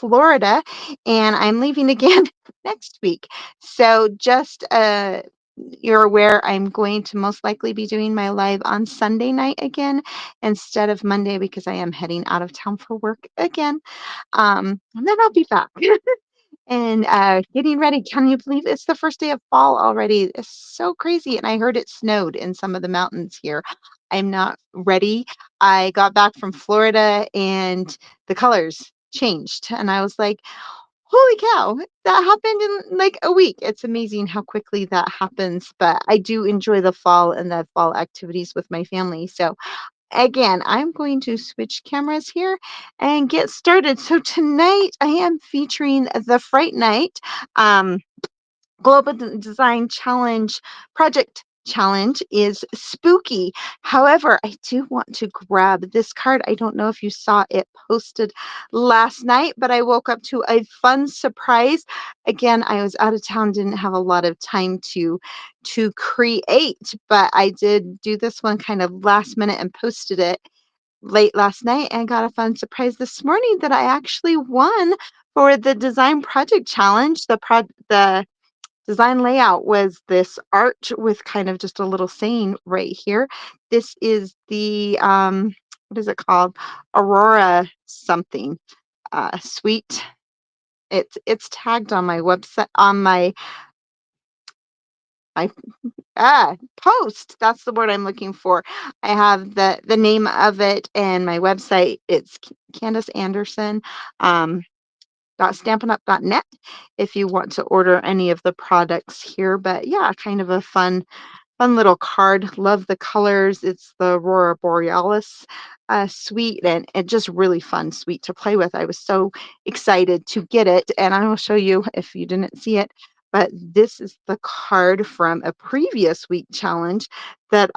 Florida, and I'm leaving again next week. So just you're aware I'm going to most likely be doing my live on Sunday night again instead of Monday because I am heading out of town for work again. And then I'll be back. And getting ready. Can you believe it's the first day of fall already? It's so crazy. And I heard it snowed in some of the mountains here. I'm not ready. I got back from Florida and the colors changed. And I was like, holy cow, that happened in like a week. It's amazing how quickly that happens. But I do enjoy the fall and the fall activities with my family. So again, I'm going to switch cameras here and get started. So tonight I am featuring the Fright Night um, Global Design Challenge Project Challenge is Spooky. However, I do want to grab this card. I don't know if you saw it posted last night, but I woke up to a fun surprise. Again, I was out of town, didn't have a lot of time to create, but I did do this one kind of last minute and posted it late last night and got a fun surprise this morning that I actually won for the design project challenge. The design layout was this art with kind of just a little saying right here. This is the what is it called? Aurora something suite. It's tagged on my website on my post. That's the word I'm looking for. I have the name of it and my website. It's Candace Anderson. .stampinup.net if you want to order any of the products here. But yeah, kind of a fun little card. Love the colors. It's the Aurora Borealis suite, and it just really fun suite to play with. I was so excited to get it, and I will show you if you didn't see it. But this is the card from a previous week challenge that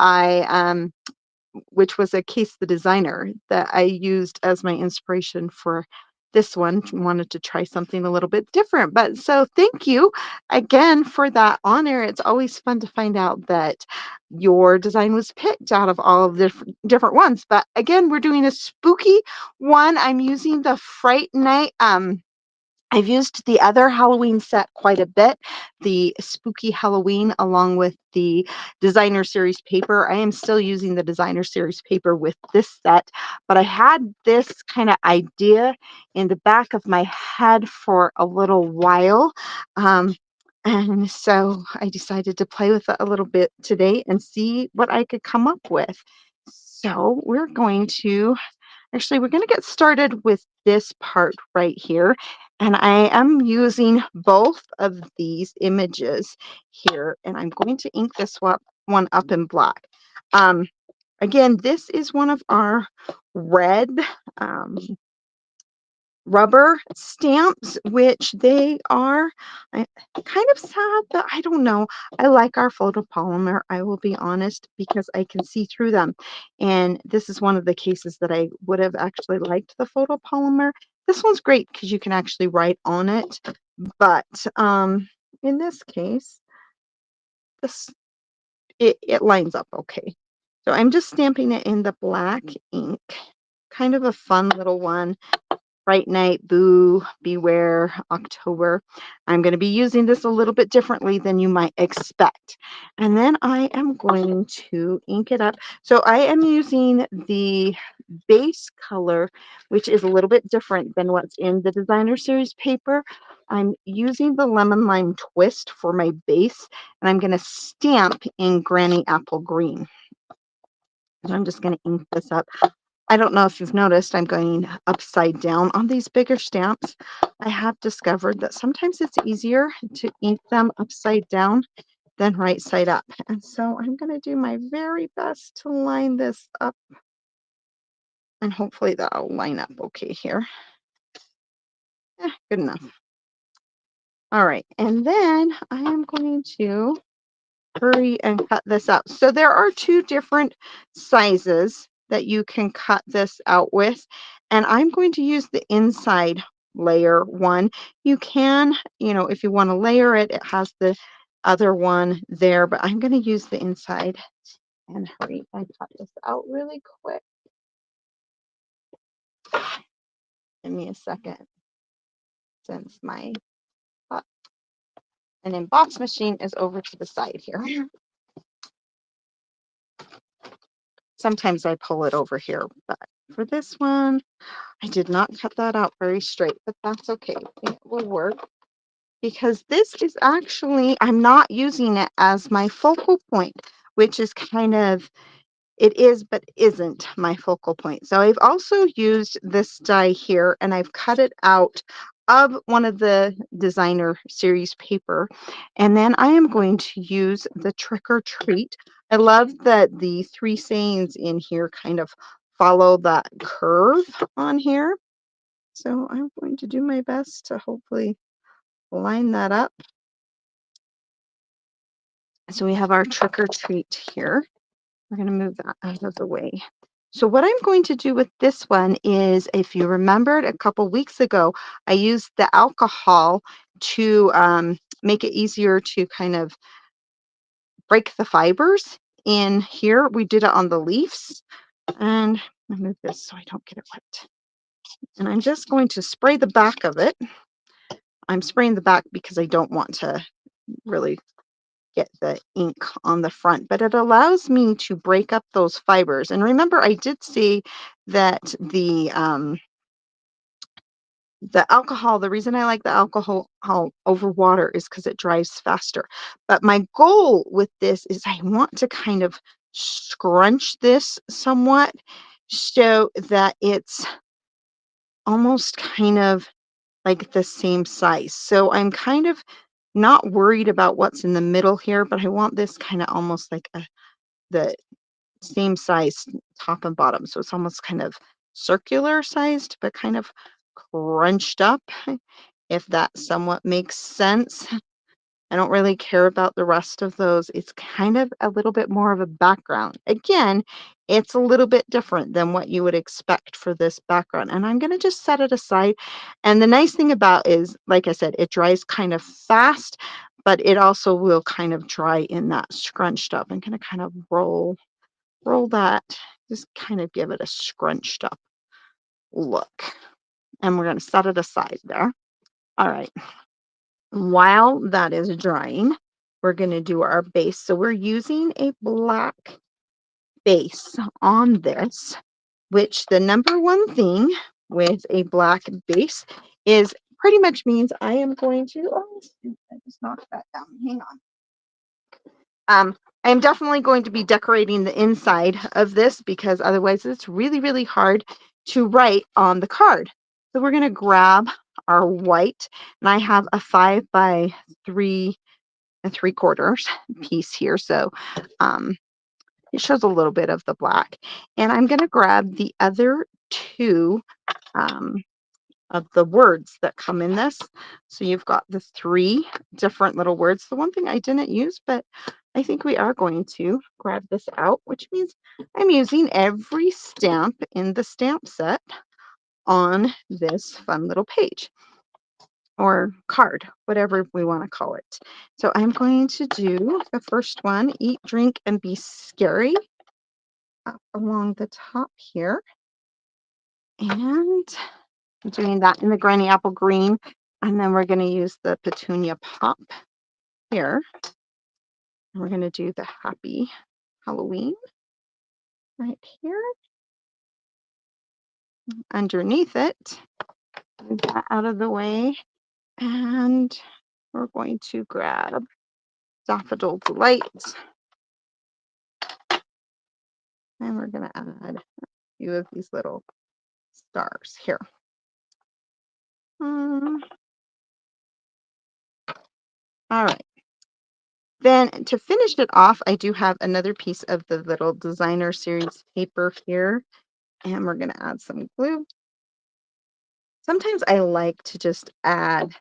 which was a Case the Designer that I used as my inspiration for this one. Wanted to try something a little bit different. But so thank you again for that honor. It's always fun to find out that your design was picked out of all of the different ones. But again, we're doing a spooky one. I'm using the Fright Night. I've used the other Halloween set quite a bit, the Spooky Halloween, along with the Designer Series paper. I am still using the Designer Series paper with this set, but I had this kind of idea in the back of my head for a little while. And so I decided to play with it a little bit today and see what I could come up with. So we're going to get started with this part right here. And I am using both of these images here, and I'm going to ink this one up in black. Again, this is one of our red um, rubber stamps, which they are kind of sad, but I don't know. I like our photopolymer, I will be honest, because I can see through them. And this is one of the cases that I would have actually liked the photopolymer. This one's great because you can actually write on it. But in this case, this it lines up okay. So I'm just stamping it in the black ink. Kind of a fun little one. Fright Night, Boo, Beware, October. I'm going to be using this a little bit differently than you might expect. And then I am going to ink it up. So I am using the base color, which is a little bit different than what's in the Designer Series paper. I'm using the Lemon Lime Twist for my base, and I'm going to stamp in Granny Apple Green. So I'm just going to ink this up. I don't know if you've noticed, I'm going upside down on these bigger stamps. I have discovered that sometimes it's easier to ink them upside down than right side up. And so I'm going to do my very best to line this up. And hopefully that'll line up okay here. Good enough. All right. And then I am going to hurry and cut this out. So there are two different sizes that you can cut this out with, and I'm going to use the inside layer one. You can, if you want to layer it, it has the other one there, but I'm going to use the inside and hurry and cut this out really quick. Give me a second. since my uh, an emboss machine is over to the side here. Sometimes I pull it over here, but for this one, I did not cut that out very straight, but that's okay. It will work because this is actually, I'm not using it as my focal point, which is kind of, it is, but isn't my focal point. So I've also used this die here and I've cut it out of one of the designer series paper. And then I am going to use the Trick or Treat. I love that the three sayings in here kind of follow that curve on here. So I'm going to do my best to hopefully line that up. So we have our Trick or Treat here. We're going to move that out of the way. So what I'm going to do with this one is, if you remembered a couple weeks ago, I used the alcohol to make it easier to kind of break the fibers in here. We did it on the leaves. And I move this so I don't get it wet. And I'm just going to spray the back of it. I'm spraying the back because I don't want to really get the ink on the front, but it allows me to break up those fibers. And remember, I did say that the alcohol, the reason I like the alcohol over water is because it dries faster. But my goal with this is I want to kind of scrunch this somewhat so that it's almost kind of like the same size. So I'm kind of not worried about what's in the middle here, but I want this kind of almost like the same size top and bottom. So it's almost kind of circular sized, but kind of crunched up, if that somewhat makes sense. I don't really care about the rest of those. It's kind of a little bit more of a background. Again, it's a little bit different than what you would expect for this background. And I'm going to just set it aside. And the nice thing about is, like I said, it dries kind of fast, but it also will kind of dry in that scrunched up. I'm going to kind of roll that, just kind of give it a scrunched up look. And we're going to set it aside there. All right. While that is drying, we're going to do our base. So we're using a black base on this, which the number one thing with a black base is pretty much means I am going to, oh, I just knocked that down. Hang on. I am definitely going to be decorating the inside of this because otherwise it's really, really hard to write on the card. So we're going to grab our white, and I have a 5 by 3 3/4 piece here. So it shows a little bit of the black. And I'm going to grab the other two of the words that come in this. So you've got the 3 different little words. The one thing I didn't use, but I think we are going to grab this out, which means I'm using every stamp in the stamp set on this fun little page or card, whatever we want to call it. So I'm going to do the first one, eat, drink, and be scary, up along the top here. And I'm doing that in the granny apple green. And then we're going to use the petunia pop here. And we're going to do the happy Halloween right here. Underneath it, move that out of the way. And we're going to grab Daffodil Delight. And we're going to add a few of these little stars here. All right. Then to finish it off, I do have another piece of the little designer series paper here. And we're going to add some glue. Sometimes I like to just add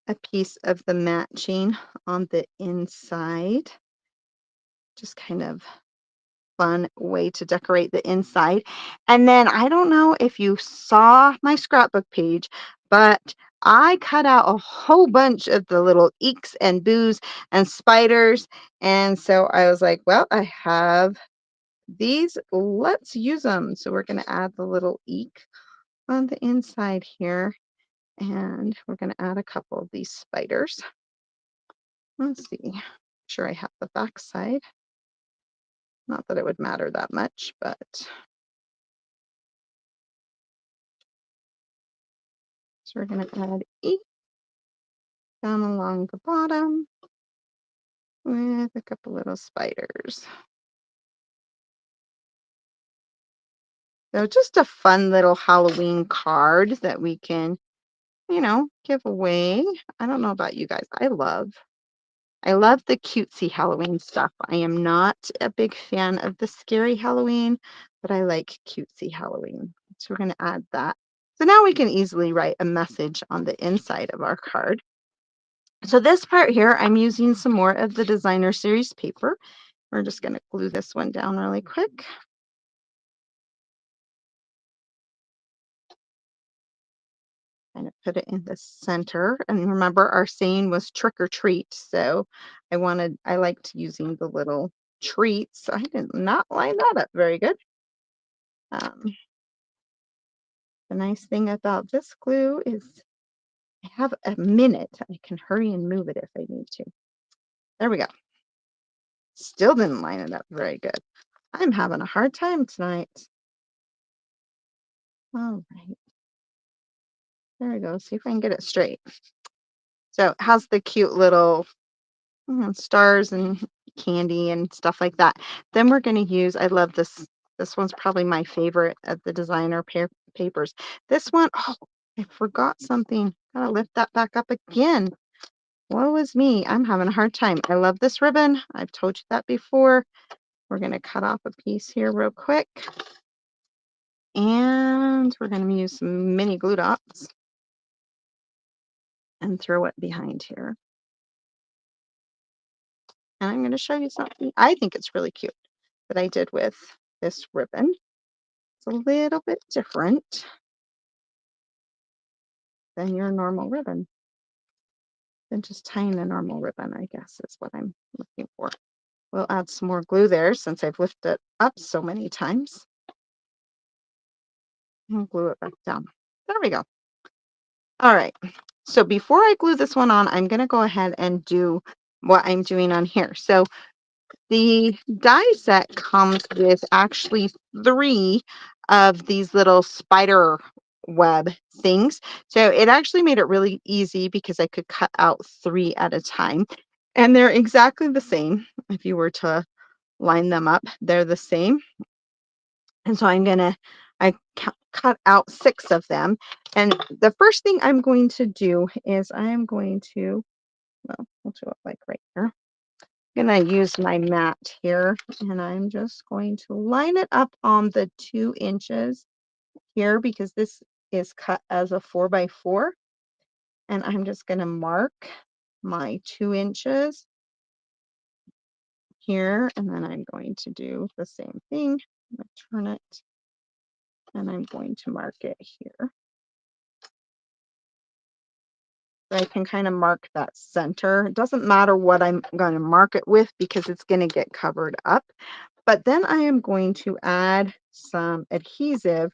a piece of the matching on the inside. Just kind of fun way to decorate the inside. And then I don't know if you saw my scrapbook page, but I cut out a whole bunch of the little eeks and boos and spiders. And so I was like, well, I have these. Let's use them. So we're going to add the little eek on the inside here. And we're going to add a couple of these spiders. Let's see. Sure I have the back side. Not that it would matter that much, but so we're going to add 8 down along the bottom with a couple little spiders. So just a fun little Halloween card that we can, give away. I don't know about you guys. I love the cutesy Halloween stuff. I am not a big fan of the scary Halloween, but I like cutesy Halloween. So we're going to add that. So now we can easily write a message on the inside of our card. So this part here, I'm using some more of the designer series paper. We're just going to glue this one down really quick. Kind of put it in the center. And remember, our saying was trick or treat. So I liked using the little treats. I did not line that up very good. Um, the nice thing about this glue is I have a minute. I can hurry and move it if I need to. There we go. Still didn't line it up very good. I'm having a hard time tonight. All right. There we go. See if I can get it straight. So it has the cute little stars and candy and stuff like that. Then we're going to use, I love this. This one's probably my favorite of the designer papers. This one, oh, I forgot something. Gotta lift that back up again. Woe is me. I'm having a hard time. I love this ribbon. I've told you that before. We're going to cut off a piece here real quick. And we're going to use some mini glue dots and throw it behind here. And I'm going to show you something I think it's really cute that I did with this ribbon. It's a little bit different than your normal ribbon. Than just tying a normal ribbon, I guess is what I'm looking for. We'll add some more glue there since I've lifted it up so many times. And glue it back down. There we go. All right. So before I glue this one on, I'm going to go ahead and do what I'm doing on here. So the die set comes with actually 3 of these little spider web things. So it actually made it really easy because I could cut out 3 at a time. And they're exactly the same. If you were to line them up, they're the same. And so I cut out 6 of them. And the first thing I'm going to do is I'm going to, well, we'll do it like right here. I'm going to use my mat here, and I'm just going to line it up on the 2 inches here because this is cut as a 4x4. And I'm just going to mark my 2 inches here, and then I'm going to do the same thing. I'm going to turn it, and I'm going to mark it here. So I can kind of mark that center. It doesn't matter what I'm going to mark it with because it's going to get covered up. But then I am going to add some adhesive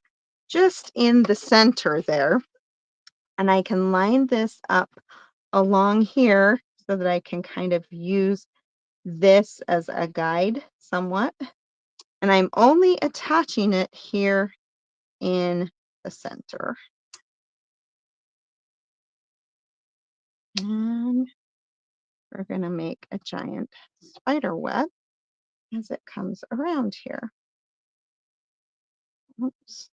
just in the center there. And I can line this up along here so that I can kind of use this as a guide somewhat. And I'm only attaching it here in the center. And we're going to make a giant spider web as it comes around here. Oops.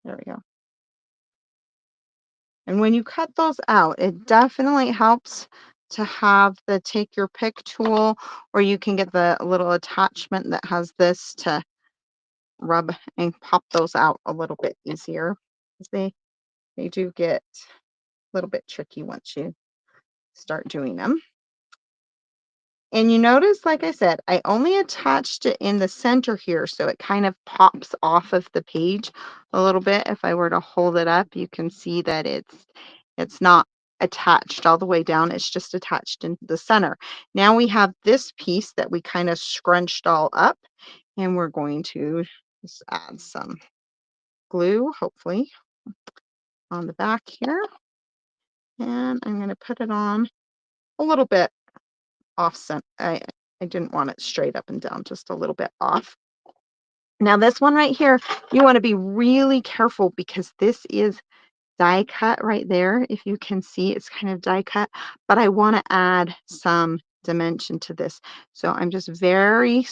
There we go. And when you cut those out, it definitely helps to have the take your pick tool, or you can get the little attachment that has this to rub and pop those out a little bit easier. They do get a little bit tricky once you start doing them. And you notice, like I said, I only attached it in the center here, so it kind of pops off of the page a little bit. If I were to hold it up, you can see that it's not attached all the way down. It's just attached in the center. Now we have this piece that we kind of scrunched all up, and we're going to just add some glue, hopefully. on the back here. And I'm going to put it on a little bit off center. I didn't want it straight up and down, just a little bit off. Now this one right here, you want to be really careful because this is die cut right there. If you can see, it's kind of die cut, but I want to add some dimension to this. So I'm just very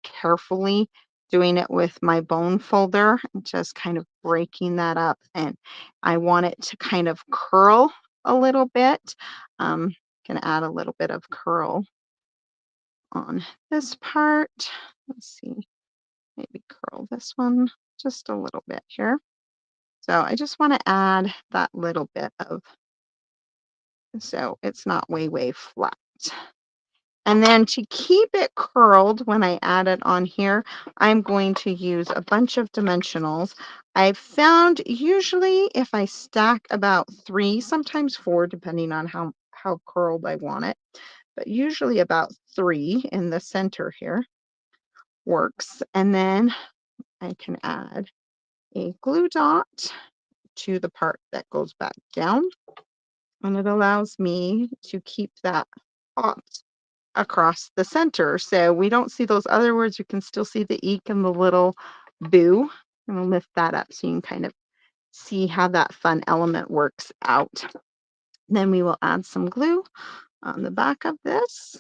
carefully doing it with my bone folder, just kind of breaking that up. And I want it to kind of curl a little bit. Can add a little bit of curl on this part. Let's see, maybe curl this one just a little bit here. So I just want to add that little bit of, so it's not way flat. And then to keep it curled when I add it on here, I'm going to use a bunch of dimensionals. I've found usually if I stack about 3, sometimes 4, depending on how curled I want it, but usually about 3 in the center here works. And then I can add a glue dot to the part that goes back down. And it allows me to keep that popped across the center. So we don't see those other words. You can still see the eek and the little boo. I'm going to lift that up so you can kind of see how that fun element works out. Then we will add some glue on the back of this.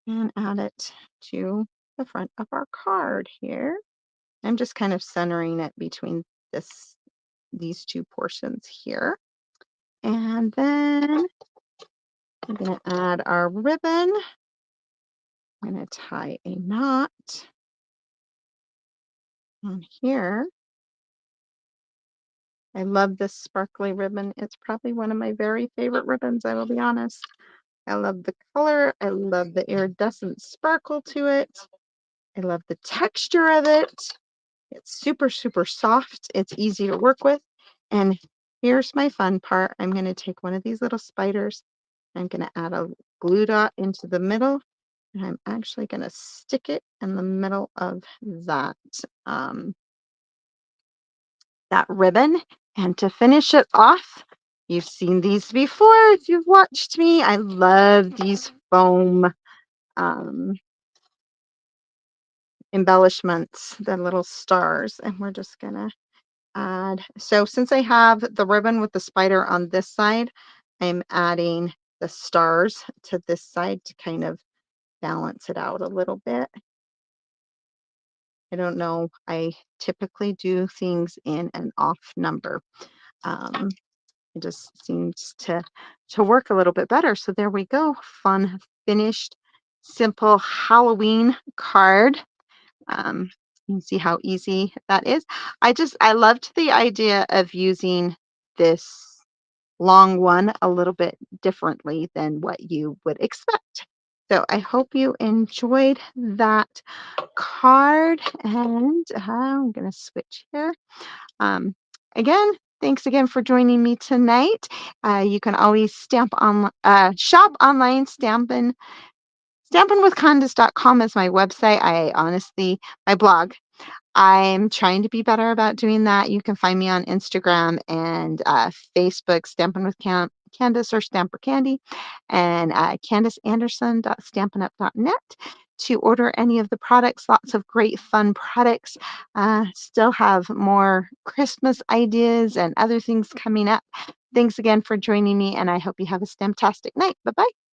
And add it to the front of our card here. I'm just kind of centering it between these two portions here. And then I'm going to add our ribbon. I'm going to tie a knot on here. I love this sparkly ribbon. It's probably one of my very favorite ribbons, I will be honest. I love the color. I love the iridescent sparkle to it. I love the texture of it. It's super soft. It's easy to work with. And here's my fun part. I'm going to take one of these little spiders. I'm going to add a glue dot into the middle. And I'm actually going to stick it in the middle of that ribbon. And to finish it off, you've seen these before if you've watched me. I love these foam embellishments, the little stars. And we're just going to add. So since I have the ribbon with the spider on this side, I'm adding the stars to this side to kind of balance it out a little bit. I don't know. I typically do things in an off number. It just seems to work a little bit better. So there we go. Fun, finished, simple Halloween card. You can see how easy that is. I loved the idea of using this long one a little bit differently than what you would expect. So I hope you enjoyed that card, and I'm going to switch here. Again, thanks again for joining me tonight. You can always shop online. Stampinwithcondas.com is my website. My blog. I'm trying to be better about doing that. You can find me on Instagram and Facebook, Stampin' with Candace or Stamper Candy, and CandaceAnderson.stampinup.net to order any of the products. Lots of great fun products. Still have more Christmas ideas and other things coming up. Thanks again for joining me, and I hope you have a Stamptastic night. Bye-bye.